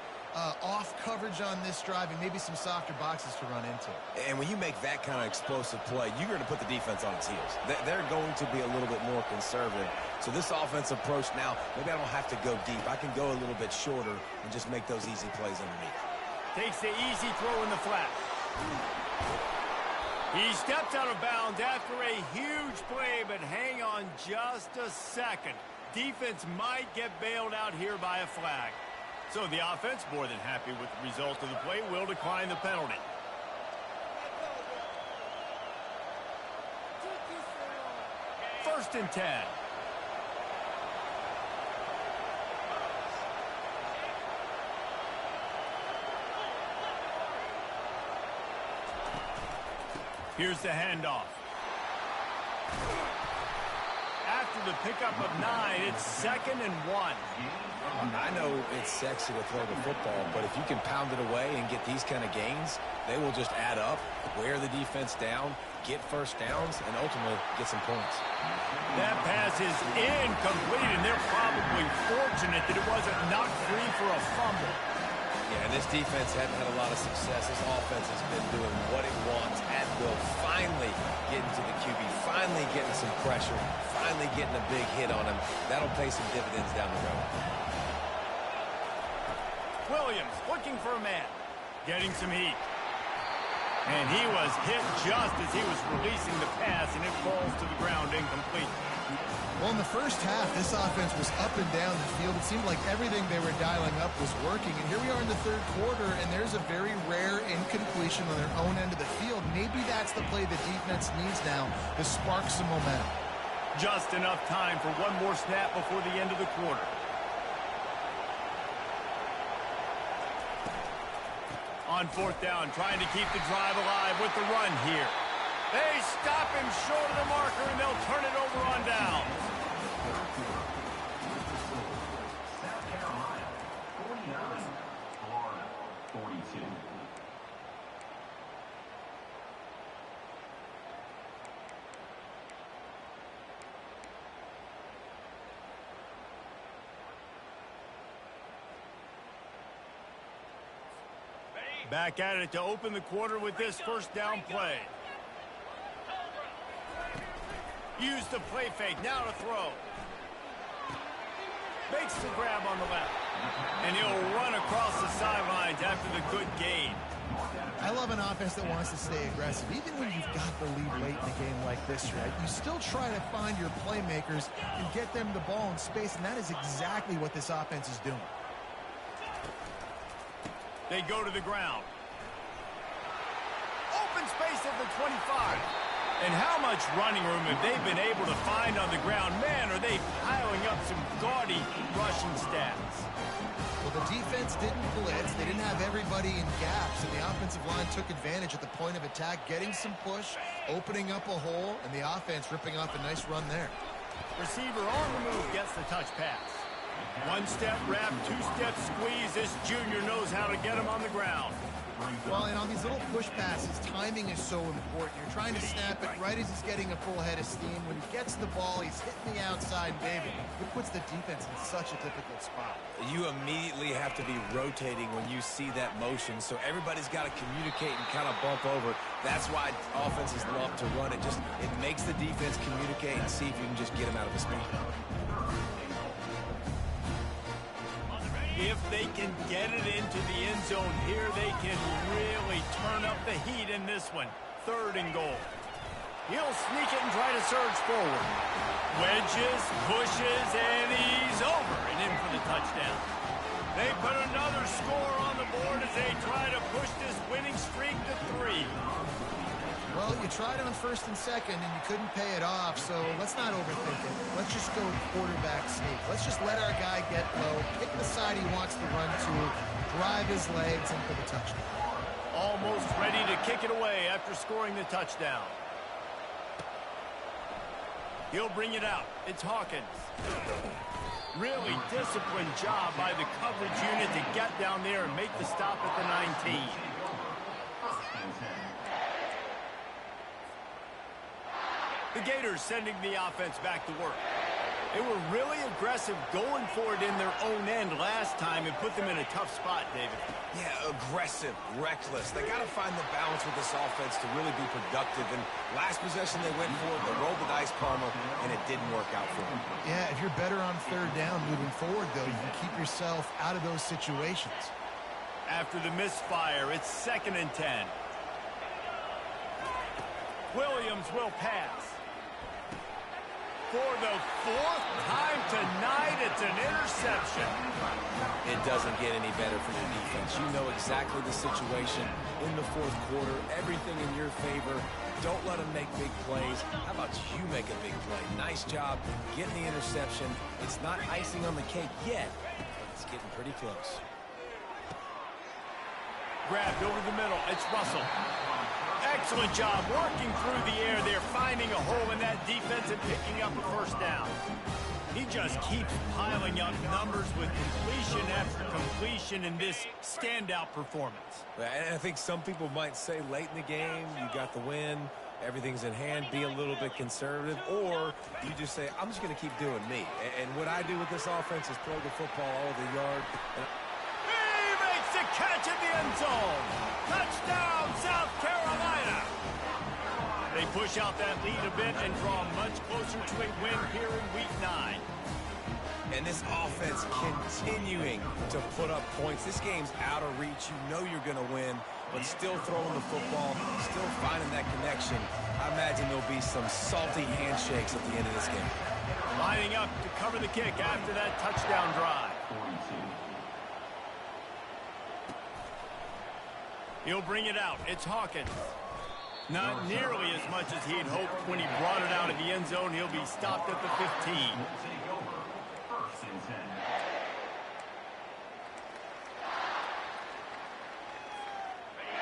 off coverage on this drive and maybe some softer boxes to run into. And when you make that kind of explosive play, you're going to put the defense on its heels. They're going to be a little bit more conservative. So this offensive approach now, maybe I don't have to go deep. I can go a little bit shorter and just make those easy plays underneath. Takes the easy throw in the flat. He steps out of bounds after a huge play, but hang on just a second. Defense might get bailed out here by a flag. So the offense, more than happy with the result of the play, will decline the penalty. First and 10. Here's the handoff. After the pickup of 9, it's 2nd and 1. I know it's sexy to throw the football, but if you can pound it away and get these kind of gains, they will just add up, wear the defense down, get first downs, and ultimately get some points. That pass is incomplete, and they're probably fortunate that it wasn't knocked free for a fumble. Yeah, and this defense hadn't had a lot of success. This offense has been doing what it wants at will. Finally getting to the QB, finally getting some pressure, finally getting a big hit on him. That'll pay some dividends down the road. Williams looking for a man. Getting some heat. And he was hit just as he was releasing the pass, and it falls to the ground incomplete. Well, in the first half, this offense was up and down the field. It seemed like everything they were dialing up was working. And here we are in the third quarter, and there's a very rare incompletion on their own end of the field. Maybe that's the play the defense needs now to spark some momentum. Just enough time for one more snap before the end of the quarter. On fourth down, trying to keep the drive alive with the run here. They stop him short of the marker, and they'll turn it over on downs. South Carolina, 49. Florida, 42. Back at it to open the quarter with this first down play. Use the play fake, now to throw. Makes the grab on the left. And he'll run across the sidelines after the good gain. I love an offense that wants to stay aggressive. Even when you've got the lead late in a game like this, right, you still try to find your playmakers and get them the ball in space, and that is exactly what this offense is doing. They go to the ground. Open space at the 25. And how much running room have they been able to find on the ground? Man, are they piling up some gaudy rushing stats. Well, the defense didn't blitz. They didn't have everybody in gaps, and the offensive line took advantage at the point of attack, getting some push, opening up a hole, and the offense ripping off a nice run there. Receiver on the move gets the touch pass. One-step wrap, two-step squeeze. This junior knows how to get him on the ground. Well, and on these little push passes, timing is so important. You're trying to snap it right as he's getting a full head of steam. When he gets the ball, he's hitting the outside, baby. It puts the defense in such a difficult spot. You immediately have to be rotating when you see that motion, so everybody's got to communicate and kind of bump over. That's why offenses love to run it. It makes the defense communicate and see if you can just get him out of his spot. If they can get it into the end zone here, they can really turn up the heat in this one. Third and goal. He'll sneak it and try to surge forward. Wedges, pushes, and he's over and in for the touchdown. They put another score on the board as they try to push this winning streak to 3. Well, you tried on first and second, and you couldn't pay it off, so let's not overthink it. Let's just go quarterback sneak. Let's just let our guy get low, pick the side he wants to run to, drive his legs, and for the touchdown. Almost ready to kick it away after scoring the touchdown. He'll bring it out. It's Hawkins. Really disciplined job by the coverage unit to get down there and make the stop at the 19. The Gators sending the offense back to work. They were really aggressive going for it in their own end last time and put them in a tough spot, David. Yeah, aggressive, reckless. They got to find the balance with this offense to really be productive. And last possession they went for it, they rolled the dice, Palmer, and it didn't work out for them. Yeah, if you're better on third down moving forward, though, you can keep yourself out of those situations. After the misfire, it's 2nd and 10. Williams will pass. For the 4th time tonight, it's an interception. It doesn't get any better for the defense. You know exactly the situation in the 4th quarter. Everything in your favor. Don't let them make big plays. How about you make a big play? Nice job getting the interception. It's not icing on the cake yet, but it's getting pretty close. Grabbed over the middle. It's Russell. Excellent job working through the air there, finding a hole in that defense and picking up a first down. He just keeps piling up numbers with completion after completion in this standout performance. And I think some people might say late in the game, you got the win, everything's in hand, be a little bit conservative, or you just say, I'm just going to keep doing me. And what I do with this offense is throw the football all over the yard. He makes the catch in the end zone. Touchdown, South Carolina. They push out that lead a bit and draw much closer to a win here in Week 9. And this offense continuing to put up points. This game's out of reach. You know you're going to win, but still throwing the football, still finding that connection. I imagine there'll be some salty handshakes at the end of this game. Lining up to cover the kick after that touchdown drive. He'll bring it out. It's Hawkins. Not nearly as much as he'd hoped when he brought it out of the end zone. He'll be stopped at the 15.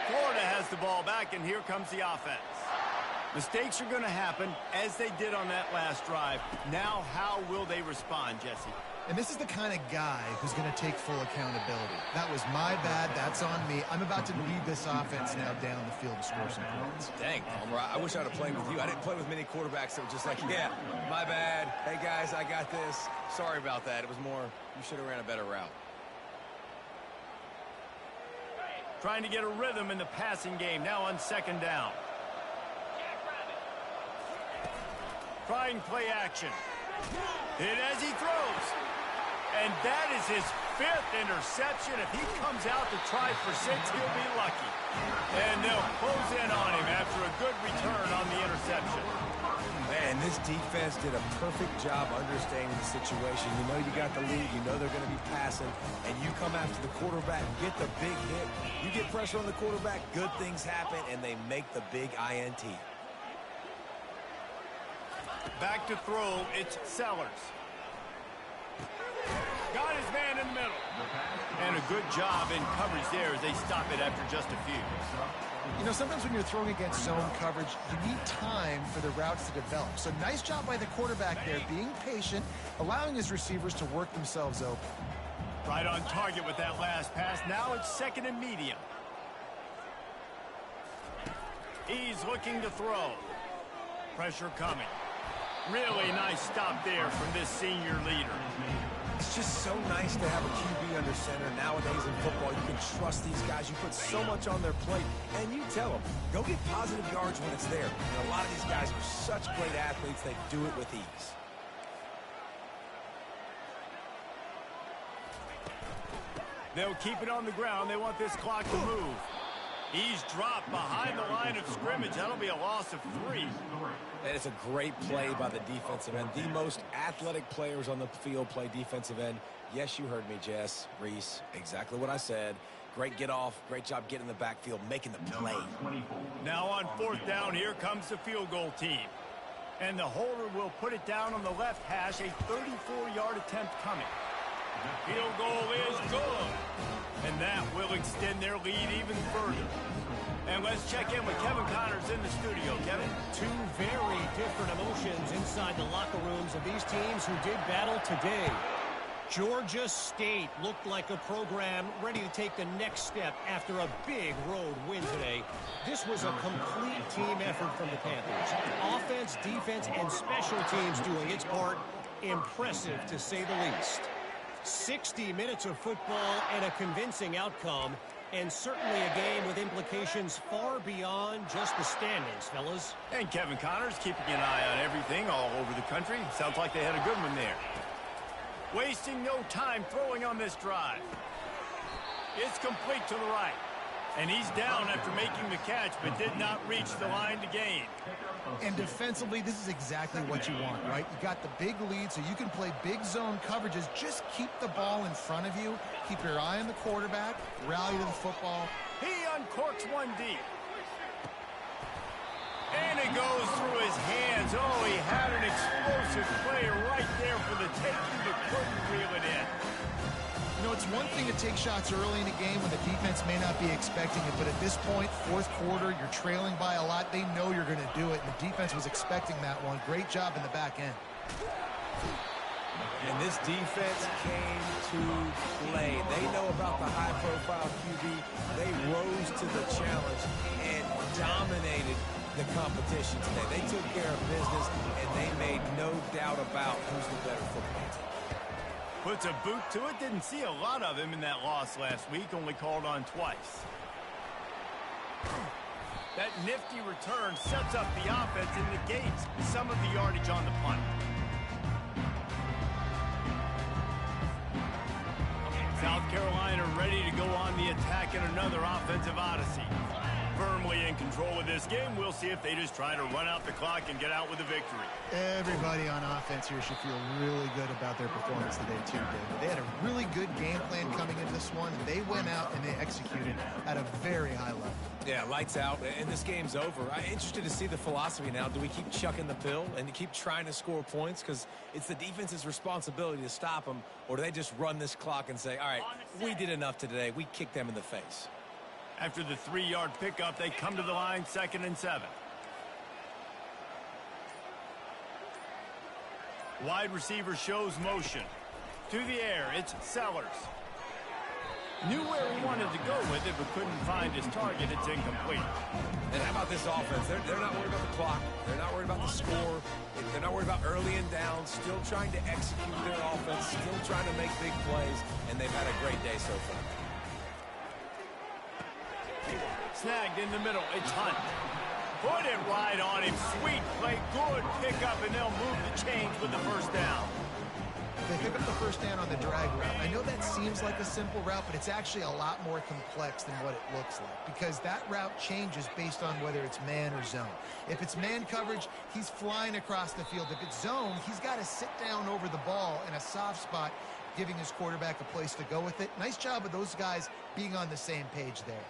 Florida has the ball back, and here comes the offense. Mistakes are going to happen, as they did on that last drive. Now, how will they respond, Jesse? And this is the kind of guy who's going to take full accountability. That was my bad. That's on me. I'm about to lead this offense now down the field to score some points. Dang, Palmer, I wish I would have played with you. I didn't play with many quarterbacks that were just like, yeah, my bad. Hey, guys, I got this. Sorry about that. It was more, you should have ran a better route. Trying to get a rhythm in the passing game, now on second down. Trying play action. Hit as he throws. And that is his 5th interception. If he comes out to try for 6, he'll be lucky. And they'll close in on him after a good return on the interception. Man, this defense did a perfect job understanding the situation. You know you got the lead. You know they're going to be passing. And you come after the quarterback, get the big hit. You get pressure on the quarterback, good things happen, and they make the big INT. Back to throw, it's Sellers. Got his man in the middle. And a good job in coverage there as they stop it after just a few. You know, sometimes when you're throwing against zone coverage, you need time for the routes to develop. So nice job by the quarterback there, being patient, allowing his receivers to work themselves open. Right on target with that last pass. Now it's second and medium. He's looking to throw. Pressure coming. Really nice stop there from this senior leader. It's just so nice to have a QB under center. Nowadays in football, you can trust these guys. You put so much on their plate, and you tell them, go get positive yards when it's there. And a lot of these guys are such great athletes, they do it with ease. They'll keep it on the ground. They want this clock to move. He's dropped behind the line of scrimmage. That'll be a loss of 3. And it's a great play by the defensive end. The most athletic players on the field play defensive end. Yes, you heard me, Jess, Reese. Exactly what I said. Great get off. Great job getting in the backfield, making the play. Now on 4th down, here comes the field goal team. And the holder will put it down on the left hash. A 34-yard attempt coming. Field goal is good. And that will extend their lead even further. And let's check in with Kevin Connors in the studio. Kevin? 2 very different emotions inside the locker rooms of these teams who did battle today. Georgia State looked like a program ready to take the next step after a big road win today. This was a complete team effort from the Panthers. Offense, defense, and special teams doing its part. Impressive, to say the least. 60 minutes of football and a convincing outcome, and certainly a game with implications far beyond just the standings, fellas. And Kevin Connors keeping an eye on everything all over the country. Sounds like they had a good one there. Wasting no time throwing on this drive. It's complete to the right. And he's down after making the catch, but did not reach the line to gain. And defensively, this is exactly what you want, right? You got the big lead, so you can play big zone coverages. Just keep the ball in front of you. Keep your eye on the quarterback. Rally to the football. He uncorks one deep. And it goes through his hands. Oh, he had an explosive play right there for the taking, but couldn't reel it in. You know, it's one thing to take shots early in the game when the defense may not be expecting it, but at this point, 4th quarter, you're trailing by a lot. They know you're going to do it, and the defense was expecting that one. Great job in the back end. And this defense came to play. They know about the high-profile QB. They rose to the challenge and dominated the competition today. They took care of business, and they made no doubt about who's the better football team. Puts a boot to it. Didn't see a lot of him in that loss last week. Only called on twice. That nifty return sets up the offense and negates some of the yardage on the punt. Carolina ready to go on the attack in another offensive odyssey. Firmly in control of this game. We'll see if they just try to run out the clock and get out with a victory. Everybody on offense here should feel really good about their performance today, too, David. They had a really good game plan coming into this one. They went out and they executed at a very high level. Yeah, lights out, and this game's over. I'm interested to see the philosophy now. Do we keep chucking the pill and keep trying to score points because it's the defense's responsibility to stop them, or do they just run this clock and say, all right, we did enough today. We kicked them in the face. After the 3-yard pickup, they come to the line, 2nd and 7. Wide receiver shows motion. To the air, it's Sellers. Knew where he wanted to go with it, but couldn't find his target. It's incomplete. And how about this offense? They're not worried about the clock. They're not worried about the score. They're not worried about early and down. Still trying to execute their offense. Still trying to make big plays. And they've had a great day so far. Snagged in the middle. It's Hunt. Put it right on him. Sweet play. Good pickup, and they'll move the chains with the first down. They pick up the first down on the drag route. I know that seems like a simple route, but it's actually a lot more complex than what it looks like because that route changes based on whether it's man or zone. If it's man coverage, he's flying across the field. If it's zone, he's got to sit down over the ball in a soft spot, giving his quarterback a place to go with it. Nice job of those guys being on the same page there.